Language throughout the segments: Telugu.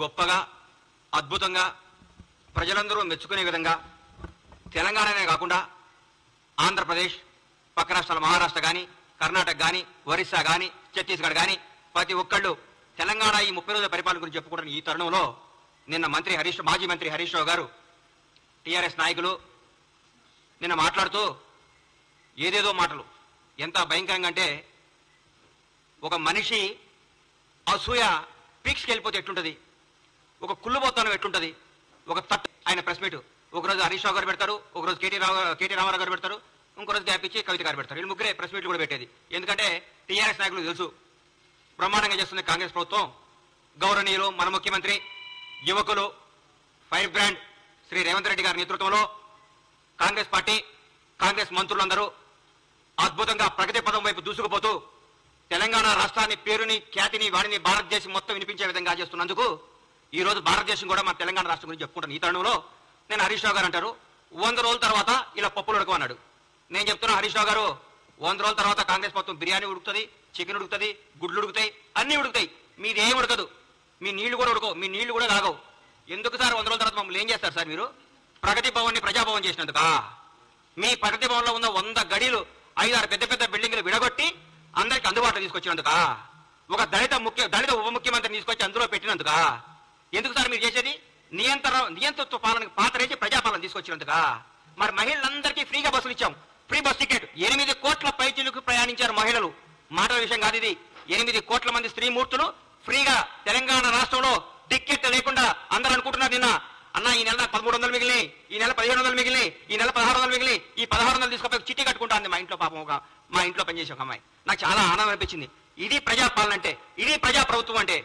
గొప్పగా అద్భుతంగా ప్రజలందరూ మెచ్చుకునే విధంగా తెలంగాణనే కాకుండా ఆంధ్రప్రదేశ్, పక్క రాష్ట్రాల మహారాష్ట్ర కానీ, కర్ణాటక కానీ, ఒరిస్సా కానీ, ఛత్తీస్గఢ్ కానీ ప్రతి ఒక్కళ్ళు తెలంగాణ ఈ 30 రోజుల పరిపాలన గురించి చెప్పుకోవడం ఈ తరుణంలో నిన్న మాజీ మంత్రి హరీష్ రావు గారు టీఆర్ఎస్ నాయకులు నిన్న మాట్లాడుతూ ఏదేదో మాటలు ఎంత భయంకరంగా అంటే ఒక మనిషి అసూయ పీక్స్కి వెళ్ళిపోతే ఎట్లుంటుంది, ఒక కుళ్ళుబోతానం ఎట్లుంటుంది, ఒక తట్టు ఆయన ప్రెస్ మీట్ ఒకరోజు హరీష్ రావు గారు పెడతారు, ఒకరోజు కేటీ రామారావు గారు పెడతారు, ఇంకో రోజు గ్యాప్ ఇచ్చి కవిత గారు పెడతారు. వీళ్ళు ముగ్గురే ప్రెస్ మీట్లు కూడా పెట్టేది. ఎందుకంటే టీఆర్ఎస్ నాయకులు తెలుసు బ్రహ్మాండంగా చేస్తుంది కాంగ్రెస్ ప్రభుత్వం. గౌరవనీయులు మన ముఖ్యమంత్రి, యువకులు, ఫైర్ బ్రాండ్ శ్రీ రేవంత్ రెడ్డి గారి నేతృత్వంలో కాంగ్రెస్ పార్టీ, కాంగ్రెస్ మంత్రులందరూ అద్భుతంగా ప్రగతి పదం వైపు దూసుకుపోతూ తెలంగాణ రాష్ట్రాన్ని పేరుని, ఖ్యాతిని, వాడిని భారతదేశం మొత్తం వినిపించే విధంగా చేస్తున్నందుకు ఈ రోజు భారతదేశం కూడా మన తెలంగాణ రాష్ట్రం గురించి చెప్పుకుంటాను. ఈ తరుణంలో నేను హరీష్ రావు గారు అంటారు 100 రోజుల తర్వాత ఇలా పప్పులు ఉడకమన్నాడు. నేను చెప్తున్నా హరీష్ రావు గారు 100 రోజుల తర్వాత కాంగ్రెస్ ప్రభుత్వం బిర్యానీ ఉడుకుతుంది, చికెన్ ఉడుకుతుంది, గుడ్లు ఉడుకుతాయి, అన్ని ఉడుకుతాయి. మీది ఏం ఉడకదు, మీ నీళ్లు కూడా ఉడకవు, మీ నీళ్లు కూడా కాగవు. ఎందుకు సార్ 100 రోజుల తర్వాత మమ్మల్ని ఏం చేస్తారు సార్ మీరు? ప్రగతి భవన్ని ప్రజాభవన్ చేసినందుక? మీ ప్రగతి భవన్లో ఉన్న 100 గడిలు 5-6 పెద్ద పెద్ద బిల్డింగ్లు విడగొట్టి అందరికి అందుబాటులో తీసుకొచ్చినందుక? ఒక దళిత ఉప ముఖ్యమంత్రిని తీసుకొచ్చి అందులో పెట్టినందుక? ఎందుకు సార్ మీరు చేసేది? నియంతృత్వ పాలనకు పాత్రేసి ప్రజాపాలన తీసుకొచ్చినందుక? మరి మహిళలందరికీ ఫ్రీగా బస్సులు ఇచ్చాం, ఫ్రీ బస్ టికెట్. 8 కోట్ల పైచిలకు ప్రయాణించారు మహిళలు. మాటల విషయం కాదు ఇది. 8 కోట్ల మంది స్త్రీమూర్తులు ఫ్రీగా తెలంగాణ రాష్ట్రంలో టికెట్ లేకుండా అందరూ అనుకుంటున్నారు నిన్న అన్న ఈ నెల 1300 మిగిలినాయి, ఈ నెల 1700 మిగిలినాయి, ఈ నెల 1600 మిగిలినాయి, ఈ 1600 తీసుకుపోయి చిట్టి కట్టుకుంటా అంది మా ఇంట్లో పాపం మా ఇంట్లో పనిచేసే ఒక అమ్మాయి. నాకు చాలా ఆనందం అనిపించింది. ఇది ప్రజాపాలన అంటే, ఇది ప్రజా ప్రభుత్వం అంటే.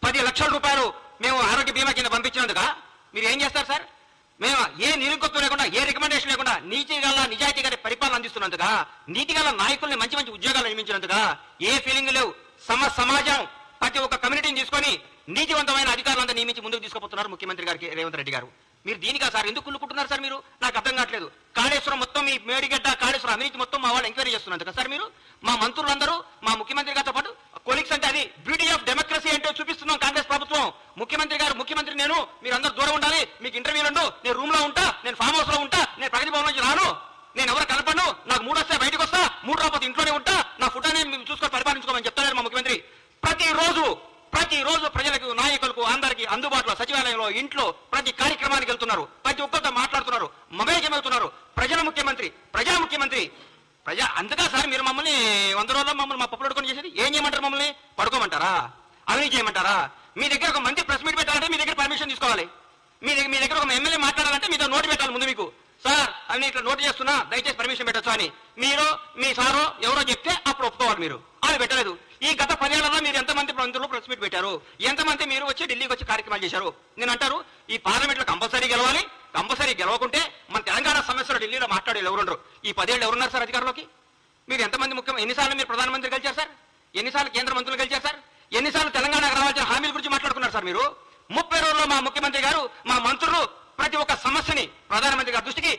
10 లక్షల రూపాయలు మేము ఆరోగ్య బీమా కింద పంపించినందుక మీరు ఏం చేస్తారు సార్? మేము ఏ నిరుగొత్తు లేకుండా, ఏ రికమెండేషన్ లేకుండా నిజాయితీ గారి పరిపాలన అందిస్తున్నందుక, నీతి గల నాయకుల్ని మంచి మంచి ఉద్యోగాలు నియమించినందుక ఏ ఫీలింగ్ లేవు. సమాజం ప్రతి ఒక్క కమ్యూనిటీని తీసుకొని నీతివంతమైన అధికారులంతా నియమించి ముందుకు తీసుకుపోతున్నారు ముఖ్యమంత్రి గారికి రేవంత్ రెడ్డి గారు. మీరు దీనికా సార్ ఎందుకు కుళ్ళుకుంటున్నారు సార్? మీరు నాకు అర్థం కావట్లేదు. కాళేశ్వరం మొత్తం మీ మేడిగడ్డ కాళేశ్వరం అవినీతి మొత్తం మా వాళ్ళు ఎంక్వైరీ చేస్తున్నందుక సార్ మీరు? మా మంత్రులందరూ మా ముఖ్యమంత్రి గారితో పాటు కొలీగ్స్ అంటే అది బ్యూటీ ఆఫ్ డెమోక్రసీ అంటే చూపిస్తున్నాం కాంగ్రెస్ ప్రభుత్వం. ముఖ్యమంత్రి నేను, మీరు అందరూ దూరం ఉండాలి, మీకు ఇంటర్వ్యూలు ఉండు, నేను రూమ్ లో ఉంటా, నేను ఫామ్ హౌస్ లో ఉంటా, నేను ప్రగతి భవన్ నుంచి రాను, నేను ఎవరు కనపడను, నాకు 3 వస్తే బయటకు వస్తా, 3 రాకపోతే ఇంట్లోనే ఉంటా, నా ఫుడ్ అనేది మేము చూసుకొని పరిపాలించుకోమని చెప్తారు మా ముఖ్యమంత్రి. ప్రతిరోజు ప్రజలకు, నాయకులకు, అందరికీ అందుబాటులో సచివాలయంలో, ఇంట్లో ప్రతి కార్యక్రమానికి వెళ్తున్నారు, ప్రతి ఒక్కరితో మాట్లాడుతున్నారు, మమేకమవుతున్నారు. ప్రజా ముఖ్యమంత్రి అందుకా సార్ మీరు మమ్మల్ని 100 రోజుల్లో మమ్మల్ని మా పప్పులు పడుకొని చేసేది? ఏం చేయమంటారు? మమ్మల్ని పడుకోమంటారా? అవినీతి చేయమంటారా? మీ దగ్గర ఒక మంత్రి ప్రెస్ మీట్ పెట్టాలంటే మీ దగ్గర పర్మిషన్ తీసుకోవాలి. మీ దగ్గర ఒక ఎమ్మెల్యే మాట్లాడాలంటే మీతో నోటు పెట్టాలి ముందు. మీకు సార్ అవి ఇట్లా నోటు చేస్తున్నా, దయచేసి పర్మిషన్ పెట్టచ్చు అని మీరు, మీ సారో ఎవరో చెప్తే అప్పుడు ఒప్పుకోవాలి. మీరు అది పెట్టలేదు. ఈ గత 10 ఏళ్లలో మీరు ఎంతమంది మంత్రులు ప్రెస్ మీట్ పెట్టారు? ఎంతమంది మీరు వచ్చి ఢిల్లీకి వచ్చి కార్యక్రమాలు చేశారు? నేను అంటారు ఈ పార్లమెంట్ లో కంపల్సరీ గెలవాలి, కంపల్సరీ గెలవకుంటే మన తెలంగాణ సమస్యలు ఢిల్లీలో మాట్లాడేది ఎవరుండరు. ఈ 10 ఏళ్ళు ఎవరున్నారు సార్ అధికారంలోకి? మీరు ఎంతమంది ఎన్నిసార్లు మీరు ప్రధానమంత్రి గెలిచారు సార్? ఎన్నిసార్లు కేంద్ర మంత్రులు గెలిచారు సార్? ఎన్నిసార్లు తెలంగాణకు రావాల్సిన హామీల గురించి మాట్లాడుకున్నారు సార్ మీరు? 30 రోజుల్లో మా ముఖ్యమంత్రి గారు, మా మంత్రులు ప్రతి ఒక్క సమస్యని ప్రధానమంత్రి గారి దృష్టికి,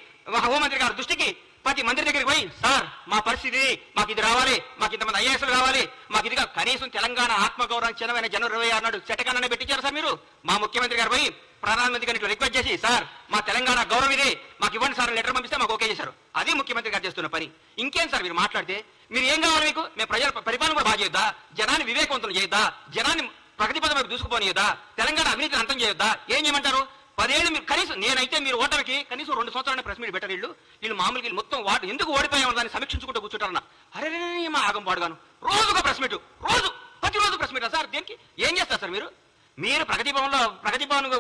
హోంమంత్రి గారి దృష్టికి, ప్రతి మంత్రి దగ్గరికి పోయి సార్ మా పరిస్థితి, మాకు ఇది రావాలి, మాకు ఇంతమంది ఐఏఎస్లు కావాలి, మాకు ఇదిగా కనీసం తెలంగాణ ఆత్మగౌరవం చిన్నమైన జనవరి 26 చెట్టకన్నా పెట్టించారు సార్ మీరు. మా ముఖ్యమంత్రి గారు పోయి ప్రధానమంత్రి గారిని రిక్వెస్ట్ చేసి సార్ మా తెలంగాణ గౌరవం ఇది, మాకు ఇవ్వండి సార్ లెటర్ పంపిస్తే మాకు ఓకే చేశారు. అది ముఖ్యమంత్రి గారు చేస్తున్న పని. ఇంకేం సార్ మీరు మాట్లాడితే? మీరు ఏం కావాలి మీకు? మేము ప్రజల పరిపాలన కూడా బాగా చేయొద్దా? జనాన్ని వివేకవంతులు చేయొద్దా? జనాన్ని ప్రగతి పదం వైపు దూసుకుపోనియొద్దా? తెలంగాణ అవినీతిని అంతం చేయొద్దా? ఏం చేయమంటారు? 10 ఏళ్ళు మీరు కనీసం, నేనైతే మీరు ఓటమికి కనీసం 2 సంవత్సరాలు ప్రెస్ మీట్ పెట్టారు. వీళ్ళు మామూలుగా మొత్తం ఎందుకు ఓడిపోయామని దాన్ని సమీక్షించుకుంటూ కూర్చుంటారన్న. అరే మా ఆగం పాడుగాను రోజుగా ప్రెస్ మీట్, ప్రతిరోజు ప్రెస్ మీట్ సార్. దేనికి? ఏం చేస్తారు సార్ మీరు? ప్రగతి భవన్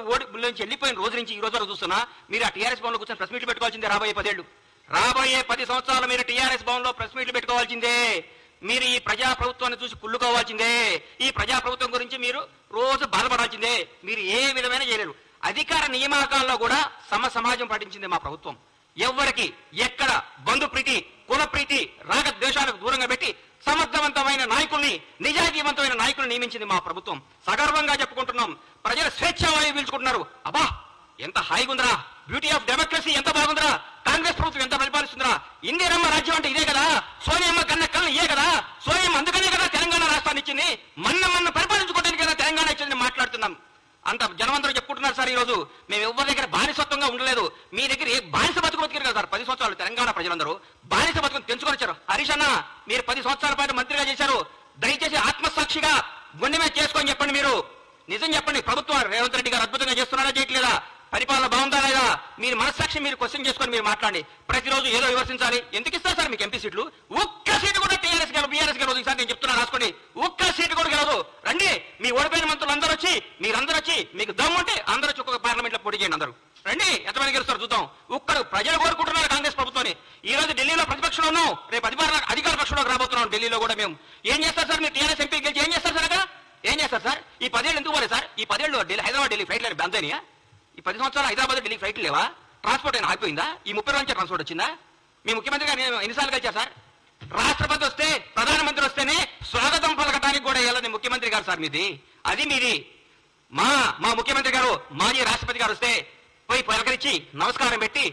నుంచి వెళ్ళిపోయిన రోజు నుంచి ఈ రోజు వరకు చూస్తున్నా మీరు ఆ టీఆర్ఎస్ భవన్ లో కూర్చొని ప్రెస్ మీట్లు పెట్టుకోవాల్సిందే. రాబోయే 10 ఏళ్ళు, రాబోయే 10 సంవత్సరాలు మీరు టీఆర్ఎస్ భవన్ లో ప్రెస్ మీట్లు పెట్టుకోవాల్సిందే. మీరు ఈ ప్రజా ప్రభుత్వాన్ని చూసి కుళ్ళుకోవాల్సిందే. ఈ ప్రజా ప్రభుత్వం గురించి మీరు రోజు బాధపడాల్సిందే. మీరు ఏ విధమైన చేయలేరు. అధికార నియామకాల్లో కూడా సమాజం పాటించింది మా ప్రభుత్వం. ఎవరికి ఎక్కడ బంధు ప్రీతి, కుల ప్రీతి, రాగ ద్వేషాలకు దూరంగా పెట్టి సమర్థవంతమైన నాయకుల్ని, నిజాయితీవంతమైన నాయకుల్ని నియమించింది మా ప్రభుత్వం. సగర్వంగా చెప్పుకుంటున్నాం. ప్రజలు స్వేచ్ఛావాయువు పీల్చుకుంటున్నారు. అబ్బా ఎంత హాయిగుందిరా, బ్యూటీ ఆఫ్ డెమోక్రసీ ఎంత బాగుందిరా, కాంగ్రెస్ ప్రభుత్వం ఎంత పరిపాలిస్తుందిరా. ఇందిరమ్మ రాజ్యం అంటే ఇదే కదా, సోనియమ్మ కన్న కళ్ళు ఇదే కదా, సోనియమ్మ అందుకనే కదా తెలంగాణ రాష్ట్రాన్ని ఇచ్చింది, మన్న పరిపాలించుకోవడానికి కదా తెలంగాణ ఇచ్చింది మాట్లాడుతున్నాం. అంత జనమందరూ చెప్పుకుంటున్నారు సార్. ఈ రోజు మేము ఎవరి దగ్గర బానిసత్వంగా ఉండలేదు. మీ దగ్గర ఏ బానిస బతుకు బతికారు కదా సార్. 10 సంవత్సరాలు తెలంగాణ ప్రజలందరూ బానిస బతుకుని తెంచుకొని వచ్చారు. హరీష్ అన్న, మీరు 10 సంవత్సరాల పాటు మంత్రిగా చేశారు. దయచేసి ఆత్మసాక్షిగా గుండె మీద చేసుకొని చెప్పండి. మీరు నిజం చెప్పండి. ప్రభుత్వం రేవంత్ రెడ్డి గారు అద్భుతంగా చేస్తున్నారా చేయట్లేదా? పరిపాలన బాగుందా లేదా? మీరు మనస్సాక్షి మీరు క్వశ్చన్ చేసుకొని మీరు మాట్లాడండి. ప్రతిరోజు ఏదో విమర్శించాలి. ఎందుకు ఇస్తారు సార్ మీకు ఎంపీ సీట్లు? ఒక్క సీటు కూడా టీఆర్ఎస్ గెలవు, బీఆర్ఎస్ గెలవదు. ఈసారి నేను చెప్తున్నా, రాసుకోండి. ఒక్క సీటు కూడా గెలవదు. రండి, మీ ఓడిపోయిన మంత్రులు అందరూ వచ్చి, మీరందరూ వచ్చి, మీకు దమ్ము ఉంటే అందరూ వచ్చి ఒక్కొక్క పార్లమెంట్ లో పోటీ చేయండి. అందరూ రండి, ఎంతమంది గెలుస్తారు చూద్దాం. ఒక్కరు ప్రజలు కోరుకుంటున్నారు కాంగ్రెస్ ప్రభుత్వాన్ని. ఈ రోజు ఢిల్లీలో ప్రతిపక్షంలో ఉన్నాం, రేపు అధికార పక్షంలోకి రాబోతున్నాం. ఢిల్లీలో కూడా మేము ఏం చేస్తారు సార్? మీరు టీఆర్ఎస్ ఎంపీ గెలిచి ఏం చేస్తారు సార్? అక్కడ ఏం చేస్తారు సార్? ఈ 10 ఏళ్ళు ఎందుకు పోలేదు సార్? ఈ 10 ఏళ్ళు హైదరాబాద్ ఢిల్లీ ఫ్లైట్ లేదు బందనియా? ఈ 10 సంవత్సరాలు హైదరాబాద్ ఢిల్లీ ఫ్లైట్ లేవా? ట్రాన్స్పోర్ట్ అయినా ఆగిపోయిందా? ఈ 30 నుంచి ట్రాన్స్పోర్ట్ వచ్చిందా? మీ ముఖ్యమంత్రి గారు ఎన్నిసార్లు కలిచారు సార్? రాష్ట్రపతి వస్తే, ప్రధానమంత్రి వస్తేనే స్వాగతం పలకటానికి కూడా వెళ్ళని ముఖ్యమంత్రి గారు సార్ మీది. అది మీది. మా ముఖ్యమంత్రి గారు, మాజీ రాష్ట్రపతి గారు వస్తే పోయి పలకరించి నమస్కారం పెట్టి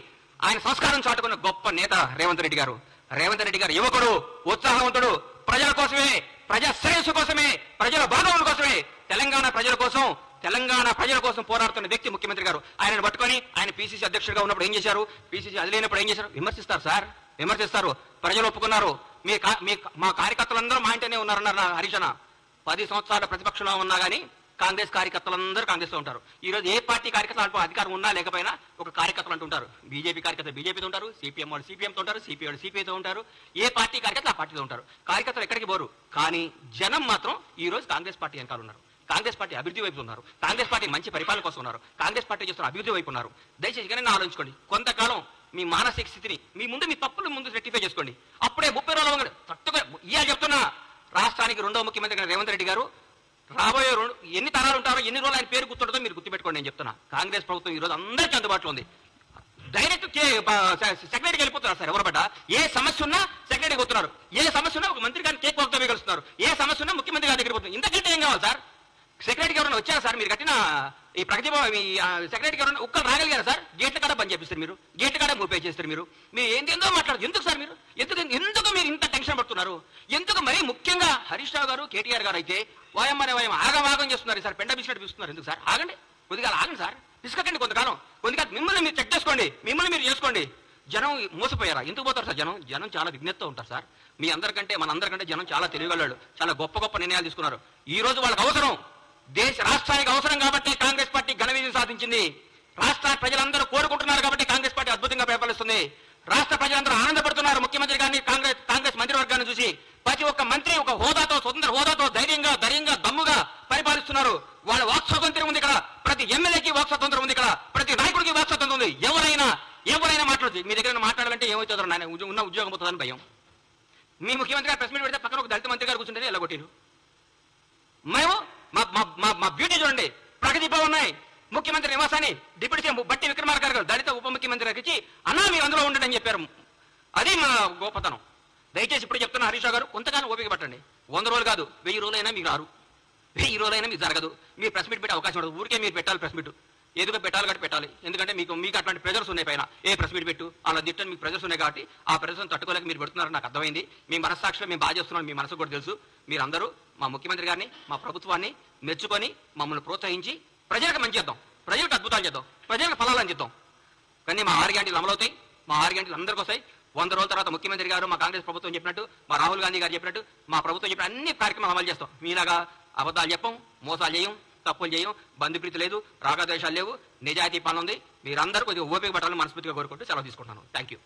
ఆయన సంస్కారం చాటుకున్న గొప్ప నేత రేవంత్ రెడ్డి గారు. రేవంత్ రెడ్డి గారు యువకుడు, ఉత్సాహవంతుడు, ప్రజల కోసమే, ప్రజా శ్రేయస్సు కోసమే, ప్రజల బాగోగుల కోసమే, తెలంగాణ ప్రజల కోసం పోరాడుతున్న వ్యక్తి ముఖ్యమంత్రి గారు. ఆయనను పట్టుకొని ఆయన పిసిసి అధ్యక్షుడిగా ఉన్నప్పుడు ఏం చేశారు? పిసిసి అది లేనప్పుడు ఏం చేశారు? విమర్శిస్తారు సార్, విమర్శిస్తారు. ప్రజలు ఒప్పుకున్నారు. మా కార్యకర్తలందరూ మా ఇంటనే ఉన్నారన్నారు హరీష్ అన్న. 10 సంవత్సరాల ప్రతిపక్షంలో ఉన్నా కానీ కాంగ్రెస్ కార్యకర్తలందరూ కాంగ్రెస్ లో ఉంటారు. ఈ రోజు ఏ పార్టీ కార్యకర్తలు అధికారం ఉన్నా లేకపోయినా ఒక కార్యకర్తలు అంటుంటారు. బీజేపీ కార్యకర్తలు బీజేపీతో ఉంటారు, సిపిఎం వాళ్ళు సిపిఎంతో ఉంటారు, సిపిఐ వాళ్ళు సిపిఐతో ఉంటారు. ఏ పార్టీ కార్యకర్తలు ఆ పార్టీతో ఉంటారు. కార్యకర్తలు ఎక్కడికి పోరు. కానీ జనం మాత్రం ఈ రోజు కాంగ్రెస్ పార్టీ వెనకాల ఉన్నారు. కాంగ్రెస్ పార్టీ అభివృద్ధి వైపు ఉన్నారు. కాంగ్రెస్ పార్టీ మంచి పరిపాలన కోసం ఉన్నారు. కాంగ్రెస్ పార్టీ చేస్తున్న అభివృద్ధి వైపు ఉన్నారు. దయచేసి ఇకనైనా ఆలోచించుకోండి. కొంతకాలం మీ మానసిక స్థితిని మీ తప్పులు ముందు రెక్టిఫై చేసుకోండి. అప్పుడే 30 రోజుల తట్టుగా ఇవాళ చెప్తున్నా, రాష్ట్రానికి 2వ ముఖ్యమంత్రి రేవంత్ రెడ్డి గారు రాబోయే ఎన్ని తరాలు ఉంటారో, ఎన్ని రోజులు ఆయన పేరు గుర్తుంటుందో మీరు గుర్తుపెట్టుకోండి. నేను చెప్తున్నా, కాంగ్రెస్ ప్రభుత్వం ఈ రోజు అందరికీ అందుబాటులో ఉంది. డైరెక్ట్ సెక్రటరీకి వెళ్ళిపోతున్నారు సార్. ఎవరు పడ్డా ఏ సమస్య ఉన్నా సెక్రటరీకి పోతున్నారు. ఏ సమస్య ఉన్నా ఒక మంత్రి గారిని కేక్ వాక్తో కలుస్తున్నారు. ఏ సమస్య ఉన్నా ముఖ్యమంత్రి గారి దగ్గర పోతున్నారు. ఇంతకంటే ఏం కావాలి సార్? సెక్రటరీకి ఎవరైనా వచ్చారా సార్? మీరు కట్టిన ఈ ప్రగతి సెక్రటరీకి ఎవరైనా ఒక్కరు రాగలిగారా సార్? గేట్ల కాడ బంద్ చేపిస్తారు మీరు, గేట్ల కాడ మూపే చేస్తారు మీరు. ఏందో మాట్లాడదు. ఎందుకు సార్ మీరు ఎందుకు మీరు ఇంత టెన్షన్ పడుతున్నారు? ఎందుకు? మరీ ముఖ్యంగా హరీష్ రావు గారు, కేటీఆర్ గారు అయితే వాయమ్మనే ఆగం చేస్తున్నారు సార్. పెండ బిస్కెట్ పిస్తున్నారు. ఎందుకు సార్? ఆగండి, కొద్దిగా ఆగండి సార్. పిసుకకండి కొంతకాలం. కొద్దిగా మిమ్మల్ని మీరు చెక్ చేసుకోండి, మిమ్మల్ని మీరు చేసుకోండి. జనం మోసపోయారా? ఎందుకు పోతారు సార్? జనం చాలా విజ్ఞతతో ఉంటారు సార్. మీ అందరికంటే మనందరికంటే జనం చాలా తెలియగలడు. చాలా గొప్ప నిర్ణయాలు తీసుకున్నారు. ఈ రోజు వాళ్ళకి అవసరం, రాష్ట్రానికి అవసరం కాబట్టి కాంగ్రెస్ పార్టీ ఘన విజయం సాధించింది. రాష్ట్ర ప్రజలందరూ కోరుకుంటున్నారు కాబట్టి కాంగ్రెస్ పార్టీ అద్భుతంగా పరిపాలిస్తుంది. రాష్ట్ర ప్రజలందరూ ఆనందపడుతున్నారు ముఖ్యమంత్రి గారిని, కాంగ్రెస్ మంత్రివర్గాన్ని చూసి. ప్రతి ఒక్క మంత్రి ఒక హోదాతో, స్వతంత్ర హోదాతో ధైర్యంగా దమ్ముగా పరిపాలిస్తున్నారు. వాళ్ళ వాక్ స్వాతంత్రం ఉంది ఇక్కడ. ప్రతి ఎమ్మెల్యేకి వాక్ స్వాతంత్రం ఉంది ఇక్కడ. ప్రతి నాయకుడికి వాక్ స్వాతంత్రం ఉంది. ఎవరైనా మాట్లాడచ్చు. మీ దగ్గర మాట్లాడాలంటే ఏమవుతుందో నాయన ఉన్న ఉద్యోగం పోతుందని భయం. మీ ముఖ్యమంత్రి గారు ప్రెస్ మీట్ పెడితే పక్కన ఒక దళిత మంత్రి గారు కూర్చుంటే ఎలా కొట్టిరు? మేము మా బ్యూటీ చూడండి. ప్రగతి భవన్ ముఖ్యమంత్రి నివాసాన్ని డిప్యూటీ సీఎం బట్టి విక్రమార్క గారు దళిత ఉప ముఖ్యమంత్రి గారికి ఇచ్చి, అన్నా మీరు అందులో ఉండండి అని చెప్పారు. అది మా గొప్పతనం. దయచేసి ఇప్పుడు చెప్తున్న హరీష్ రావు గారు, కొంతకాలం ఓపిక పట్టండి. 100 రోజులు కాదు, 1000 రోజులైనా మీకు రారు. 1000 రోజులైనా మీకు జరగదు. మీరు ప్రెస్ మీట్ పెట్టే అవకాశం ఉండదు. ఊరికే మీరు పెట్టాలి ప్రెస్ మీట్. ఏదో పెట్టాలి కాబట్టి పెట్టాలి. ఎందుకంటే మీకు అట్లాంటి ప్రెజర్స్ ఉన్నాయి పైన. ఏ ప్రెస్ మీట్ పెట్టు అలా దిట్టని మీకు ప్రెజర్స్ ఉన్నాయి కాబట్టి ఆ ప్రెజర్స్ తట్టుకోలేక మీరు పెడుతున్నారని నాకు అర్థమైంది. మీ మనస్సాక్షిలో మేము బాగా చేస్తున్నాం. మీ మనసు కూడా తెలుసు. మీరందరూ మా ముఖ్యమంత్రి గారిని, మా ప్రభుత్వాన్ని మెచ్చుకొని మమ్మల్ని ప్రోత్సహించి ప్రజలకు మంచి చేద్దాం, ప్రజలకు అద్భుతాలు చేద్దాం, ప్రజలకు ఫలాలు అందిద్దాం. కానీ మా 6 గ్యారెంటీలు అమలవుతాయి. మా 6 గ్యారెంటీలు అందరికీ వస్తాయి. 100 రోజుల తర్వాత ముఖ్యమంత్రి గారు, మా కాంగ్రెస్ ప్రభుత్వం చెప్పినట్టు, మా రాహుల్ గాంధీ గారు చెప్పినట్టు, మా ప్రభుత్వం చెప్పిన అన్ని కార్యక్రమాలు అమలు చేస్తాం. మీలాగా అబద్ధాలు చెప్పం, మోసాలు చేయం, తప్పులు చేయం, బంధుప్రీతి లేదు, రాగద్వేషాలు లేవు, నిజాయితీ పాలన ఉంది. మీరందరూ కొద్దిగా ఓపిక పట్టాలని మనస్ఫూర్తిగా కోరుకుంటూ సెలవు తీసుకుంటున్నాను. థ్యాంక్ యూ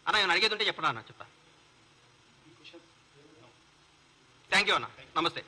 అన్న. నేను అడిగేది ఉంటే చెప్పడా అన్న? చెప్తా. థ్యాంక్ యూ అన్న. నమస్తే.